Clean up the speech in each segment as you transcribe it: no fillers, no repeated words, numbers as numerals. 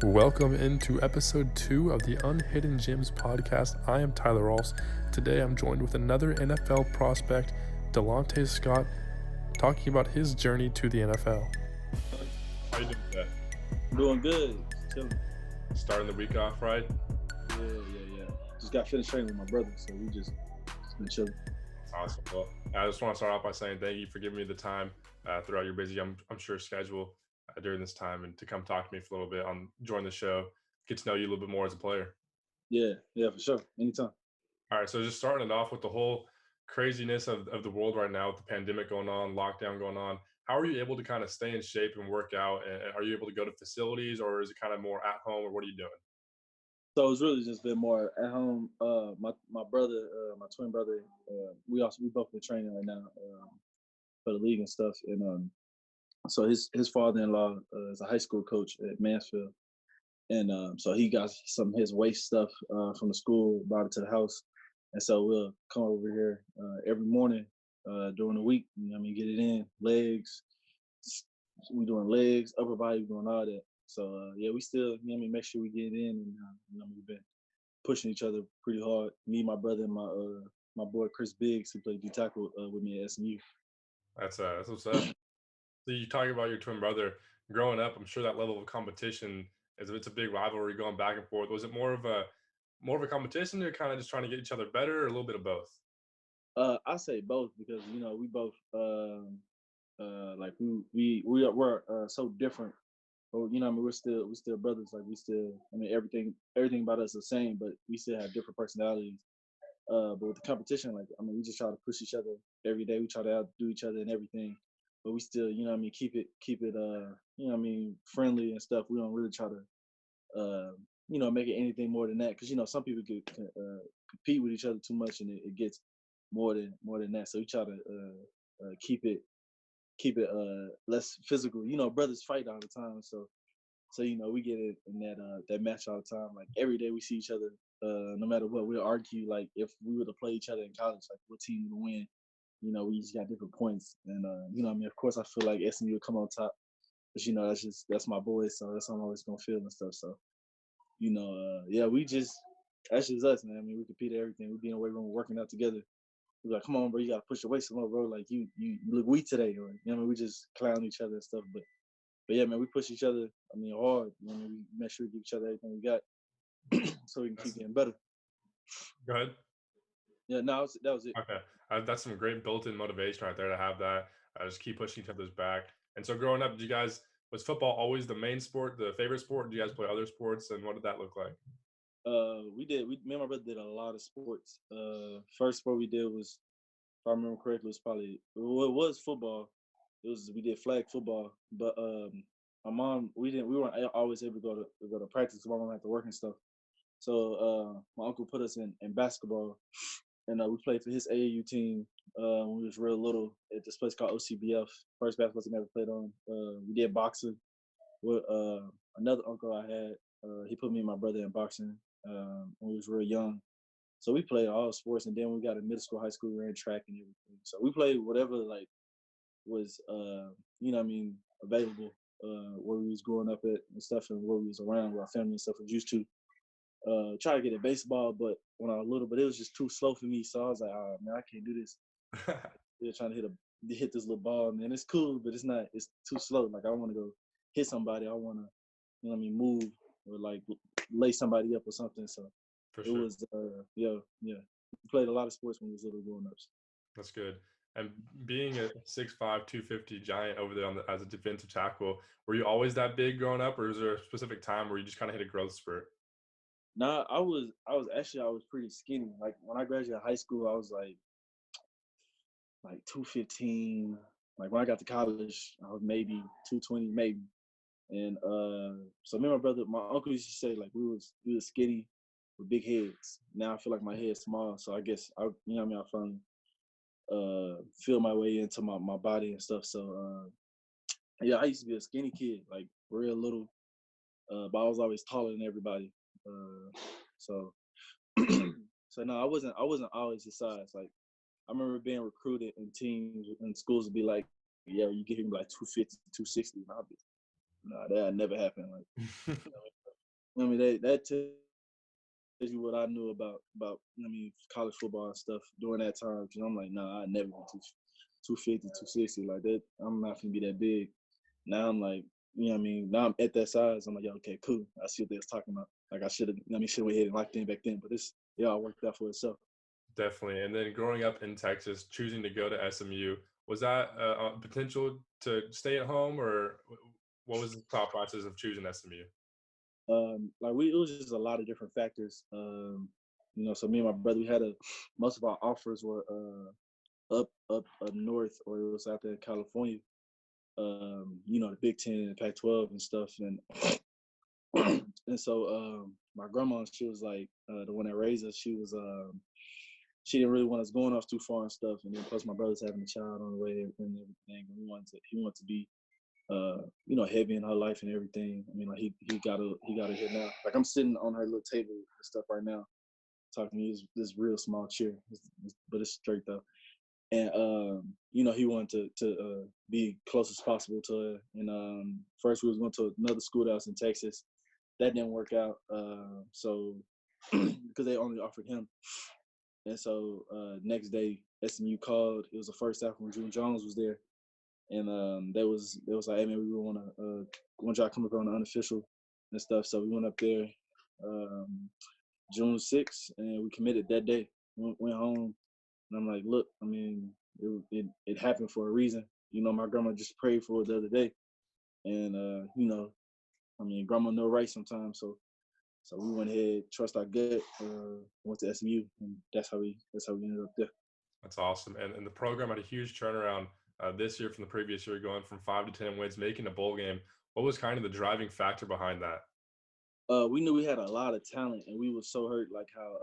Welcome into episode 2 of the Unhidden Gyms podcast. I am Tyler Rohlfs. Today I'm joined with another NFL prospect, Delontae Scott, talking about his journey to the NFL. How you doing today? Doing good. Chilling. Starting the week off right? Yeah. Just got finished training with my brother, so we just been chilling. Awesome. Well, I just want to start off by saying thank you for giving me the time throughout your busy, I'm sure, schedule during this time, and to come talk to me for a little bit on join the show, get to know you a little bit more as a player. Yeah, for sure. Anytime. All right, so just starting it off with the whole craziness of the world right now, with the pandemic going on, lockdown going on. How are you able to kind of stay in shape and work out? And are you able to go to facilities, or is it kind of more at home, or what are you doing? So it's really just been more at home. My brother, my twin brother, we both been training right now for the league and stuff. And so his father-in-law is a high school coach at Mansfield, and so he got some of his waste stuff from the school, brought it to the house, and so we'll come over here every morning during the week. You know what I mean, get it in legs. We doing legs, upper body, we doing all that. So yeah, we still, you know what I mean, make sure we get it in, and you know, we've been pushing each other pretty hard. Me, my brother, and my boy Chris Biggs, who played D tackle with me at SMU. That's what's up. So you talking about your twin brother growing up. I'm sure that level of competition it's a big rivalry going back and forth. Was it more of a competition, or kind of just trying to get each other better, or a little bit of both? I say both because you know we both like we're so different. But you know, I mean, we're still brothers. Like we still, I mean, everything about us is the same, but we still have different personalities. But with the competition, like I mean, we just try to push each other every day. We try to outdo each other and everything, but we still, you know, what I mean, keep it, you know, what I mean, friendly and stuff. We don't really try to, you know, make it anything more than that, because you know, some people could compete with each other too much, and it gets more than that. So we try to keep it less physical. You know, brothers fight all the time, so you know we get it in that match all the time. Like every day we see each other, no matter what, we'll argue. Like if we were to play each other in college, like what team would win? You know, we just got different points, and you know, I mean, of course, I feel like SMU will come on top, but you know, that's my boys, so that's how I'm always gonna feel and stuff. So you know, yeah, that's just us, man. I mean, we compete at everything. We be in the weight room working out together. We're like, come on, bro, you gotta push your weight some more, bro. Like you look weak today, or you know, what I mean, we just clown each other and stuff. But yeah, man, we push each other. I mean, hard. You know, we make sure we give each other everything we got, so we can keep getting better. Go ahead. Yeah, no, that was it. Okay, that's some great built-in motivation right there to have that. Just keep pushing each other's back. And so, growing up, was football always the main sport, the favorite sport? Did you guys play other sports, and what did that look like? Me and my brother did a lot of sports. First sport we did was, if I remember correctly, it was football. We did flag football, but my mom, we weren't always able to go to practice. My mom had to work and stuff. So my uncle put us in basketball, and we played for his AAU team when we was real little at this place called OCBF, first basketball team I ever played on. We did boxing with another uncle I had. He put me and my brother in boxing when we was real young. So we played all sports, and then we got in middle school, high school, we ran track and everything. So we played whatever like was you know what I mean, available where we was growing up at and stuff, and where we was around, where our family and stuff was used to. Try to get in baseball, but when I was little, but it was just too slow for me. So I was like, oh man, I can't do this. They're trying to hit this little ball, man. It's cool, but it's not. It's too slow. Like I want to go hit somebody. I want to, you know what I mean, move or like lay somebody up or something. So For sure. was yeah. We played a lot of sports when we was little growing up. That's good. And being a 6'5", 250 giant over there as a defensive tackle, were you always that big growing up, or was there a specific time where you just kind of hit a growth spurt? Nah, I was pretty skinny. Like when I graduated high school, I was like 215. Like when I got to college, I was maybe 220, maybe. And so me and my brother, my uncle used to say like we was skinny with big heads. Now I feel like my head's small, so I guess I, you know what I mean, I finally feel my way into my body and stuff. So yeah, I used to be a skinny kid, like real little, but I was always taller than everybody. So so no, I wasn't always the size. Like I remember being recruited and teams and schools would be like, yeah, you get him like 250, 260. And I'll be, nah, that never happened. Like, I mean, that tells you what I knew about college football and stuff during that time. Cause I'm like, nah, I never went to 250, 260 like that. I'm not gonna be that big. Now I'm like, now I'm at that size. I'm like, yeah, okay, cool. I see what they was talking about. Like I should have, should have went ahead and locked in back then. But it all worked out for itself. Definitely. And then growing up in Texas, choosing to go to SMU, was that a potential to stay at home, or what was the thought process of choosing SMU? It was just a lot of different factors. So me and my brother, we had most of our offers were up north, or it was out there in California. The Big Ten and the Pac-12 and stuff, and and so my grandma, she was like the one that raised us. She didn't really want us going off too far and stuff, and then plus my brother's having a child on the way and everything. And he wanted to be heavy in her life and everything. I mean, like he got a hit now. Like I'm sitting on her little table and stuff right now, talking to me. This real small chair, but it's straight though. And he wanted to be close as possible to her. And first we was going to another school that was in Texas. That didn't work out. So because they only offered him. And so next day SMU called. It was the first half when June Jones was there. And they was like, hey man, we want y'all come up on the unofficial and stuff. So we went up there June 6th and we committed that day. Went home, and I'm like, look, I mean, it happened for a reason. My grandma just prayed for it the other day, and grandma know right sometimes. So we went ahead, trust our gut, went to SMU, and that's how we ended up there. That's awesome. And the program had a huge turnaround this year from the previous year, going from 5 to 10 wins, making a bowl game. What was kind of the driving factor behind that? We knew we had a lot of talent, and we were so hurt, like how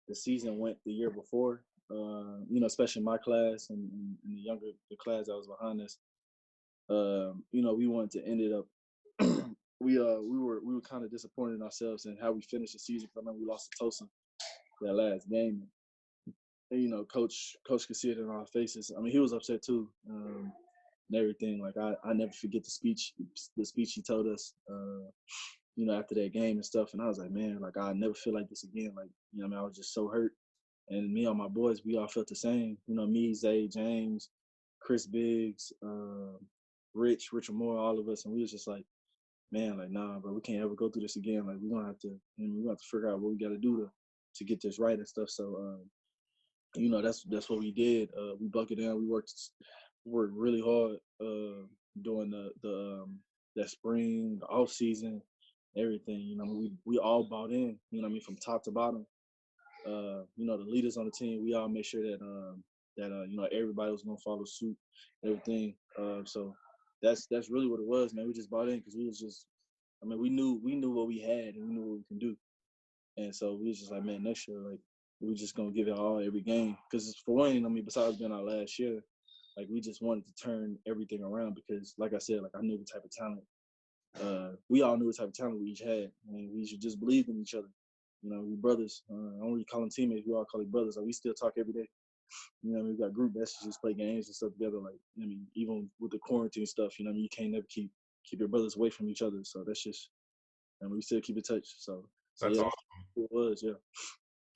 the season went the year before. Especially my class and the class that was behind us. We wanted to end it up. we were kind of disappointed in ourselves and how we finished the season. I remember we lost to Tulsa that last game. And, coach could see it in our faces. I mean, he was upset too, and everything. Like I never forget the speech he told us. After that game and stuff. And I was like, man, like I never feel like this again. Like, I was just so hurt. And me and my boys, we all felt the same. Me, Zay, James, Chris Biggs, Richard Moore, all of us. And we was just like, man, like, nah, bro, we can't ever go through this again. Like, we're gonna have to figure out what we gotta do to get this right and stuff. So that's what we did. We buckled down, we worked really hard during that spring, the off season, everything. We all bought in, from top to bottom. The leaders on the team, we all made sure that everybody was gonna follow suit, everything. So that's really what it was, man. We just bought in because we was just, we knew what we had and we knew what we can do, and so we was just like, man, next year, like, we just gonna give it all every game. Because for one, besides being our last year, like, we just wanted to turn everything around because, like I said, like, I knew the type of talent. We all knew the type of talent we each had, and we should just believe in each other. We brothers. I don't really call them teammates. We all call each brothers. Like, we still talk every day. We got group messages, play games and stuff together. Like, even with the quarantine stuff, you can't never keep your brothers away from each other. So that's just, we still keep in touch. So That's yeah, awesome. it was, yeah.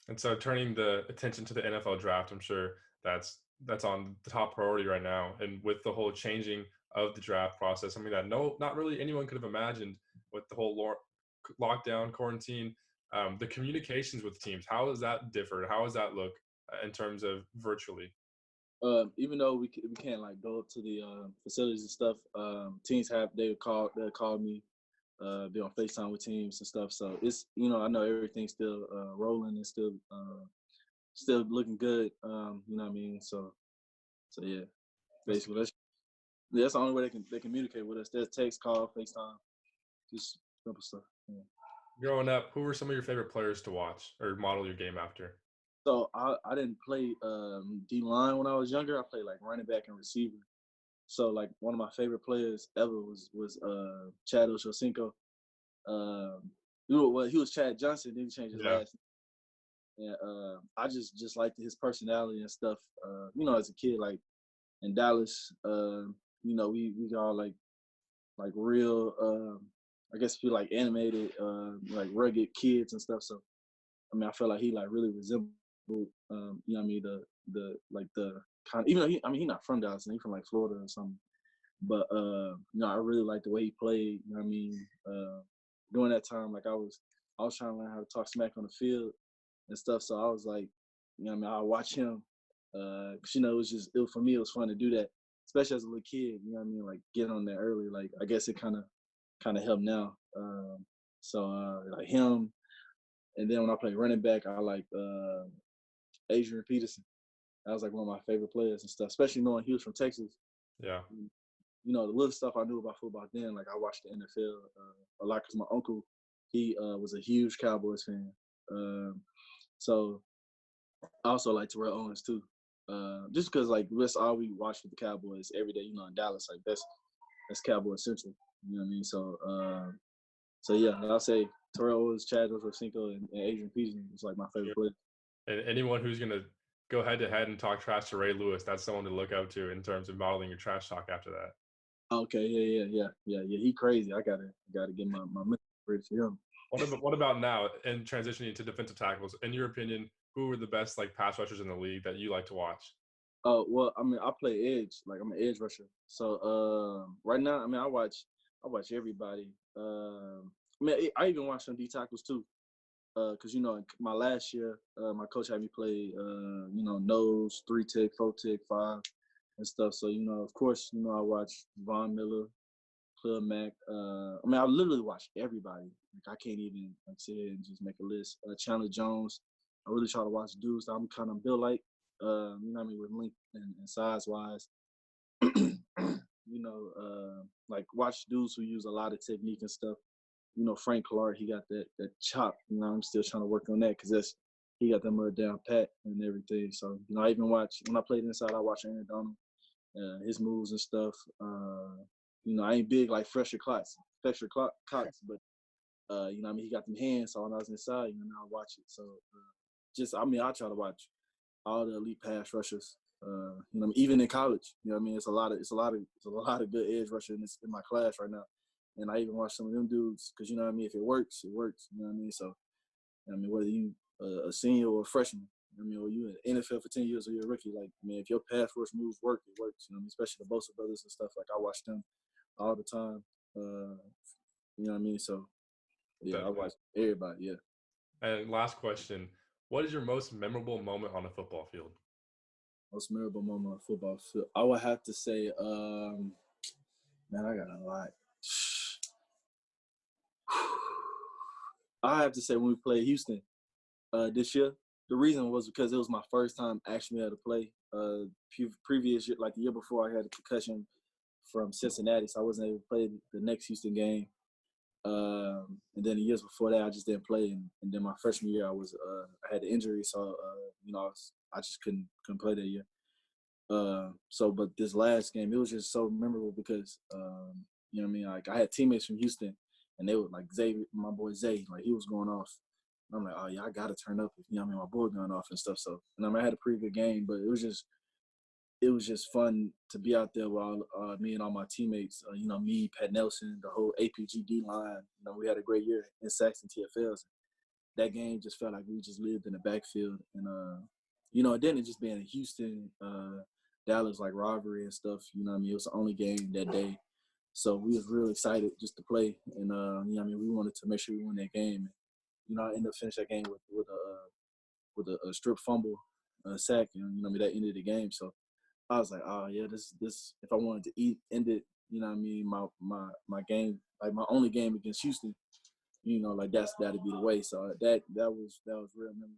And so turning the attention to the NFL draft, I'm sure that's on the top priority right now. And with the whole changing of the draft process, something that not really anyone could have imagined with the whole lockdown, quarantine, the communications with teams, how has that differed? How does that look in terms of virtually? Even though we can't like go up to the facilities and stuff, teams they'll call me, be on FaceTime with teams and stuff. So it's, I know everything's still rolling and still looking good. You know what I mean? So yeah, basically that's the only way they communicate with us. There's text, call, FaceTime, just simple stuff. Yeah. Growing up, who were some of your favorite players to watch or model your game after? So I didn't play D-line when I was younger. I played like running back and receiver. So like one of my favorite players ever was Chad Ochocinco. He was Chad Johnson, then he changed his last name. and I just liked his personality and stuff. As a kid, like in Dallas, we all like real, I guess feel like animated, like rugged kids and stuff. So I mean, I felt like he like really resembled, the like the kind. Even though he's not from Dallas, he's from like Florida or something. But I really liked the way he played. You know what I mean? During that time, like I was trying to learn how to talk smack on the field and stuff. So I was like, I watch him. Cause for me, it was fun to do that, especially as a little kid. You know what I mean? Like getting on there early. Like I guess it kind of helped now. Like him, and then when I played running back, I like Adrian Peterson. That was like one of my favorite players and stuff, especially knowing he was from Texas. Yeah. The little stuff I knew about football then, like I watched the NFL a lot because my uncle, he was a huge Cowboys fan. So I also like Terrell Owens too. Just because like that's all we watch with the Cowboys every day, in Dallas, like that's Cowboy Central. You know what I mean? So yeah, I'll say Terrell Owens, Chad Ochocinco, and Adrian Peterson is like my favorite players. And anyone who's gonna go head to head and talk trash to Ray Lewis, that's someone to look up to in terms of modeling your trash talk after that. Okay, yeah. He crazy. I gotta get my mental ready for him. What about now and transitioning to defensive tackles? In your opinion, who are the best like pass rushers in the league that you like to watch? Oh well, I mean, I play edge. Like I'm an edge rusher. So right now, I mean, I watch everybody. I even watch some D tackles too. Because my last year, my coach had me play, nose, 3-tech, 4-tech, 5, and stuff. So of course, I watch Von Miller, Cleo Mack. I literally watch everybody. Like I can't even sit here and just make a list. Chandler Jones. I really try to watch dudes that I'm kind of built like. With length and size wise. Like watch dudes who use a lot of technique and stuff. Frank Clark, he got that chop. I'm still trying to work on that because he got them down pat and everything. So I even watch when I played inside. I watch Aaron Donald, his moves and stuff. I ain't big like Fletcher Cox, but he got them hands. So when I was inside, I watch it. So I try to watch all the elite pass rushers. Even in college, it's a lot of good edge rushers in my class right now. And I even watch some of them dudes because, if it works, it works. You know what I mean? So, whether you a senior or a freshman, or you in the NFL for 10 years or you're a rookie, like, if your pass rush moves work, it works. Especially the Bosa brothers and stuff. Like, I watch them all the time. You know what I mean? So, yeah, definitely. I watch everybody, yeah. And last question, what is your most memorable moment on a football field? Most memorable moment on a football field? I would have to say, man, I got a lot. I have to say when we played Houston this year, the reason was because it was my first time actually had to play. Previous year, like the year before, I had a concussion from Cincinnati, so I wasn't able to play the next Houston game. And then the years before that, I just didn't play. And then my freshman year, I had an injury, so I just couldn't play that year. But this last game, it was just so memorable because like I had teammates from Houston, and they were like Zay, my boy Zay, like he was going off. And I'm like, oh yeah, I gotta turn up. My boy going off and stuff. So, and I had a pretty good game, but it was just fun to be out there with all, me and all my teammates. Me, Pat Nelson, the whole APGD line. We had a great year in sacks and TFLs. That game just felt like we just lived in the backfield, and then it just being in Houston, Dallas, like rivalry and stuff. It was the only game that day. So we was real excited just to play, and we wanted to make sure we won that game. I ended up finishing that game with a strip fumble, sack, and that ended the game. So I was like, oh yeah, this if I wanted to end it, my game, like my only game against Houston, like that'd be the way. So that was real memorable.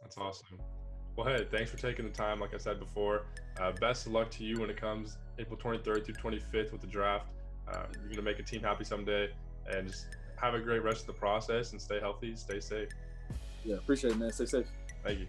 That's awesome. Well, hey, thanks for taking the time. Like I said before, best of luck to you when it comes April 23rd through 25th with the draft. You're going to make a team happy someday, and just have a great rest of the process and stay healthy, stay safe. Yeah, appreciate it, man. Stay safe. Thank you.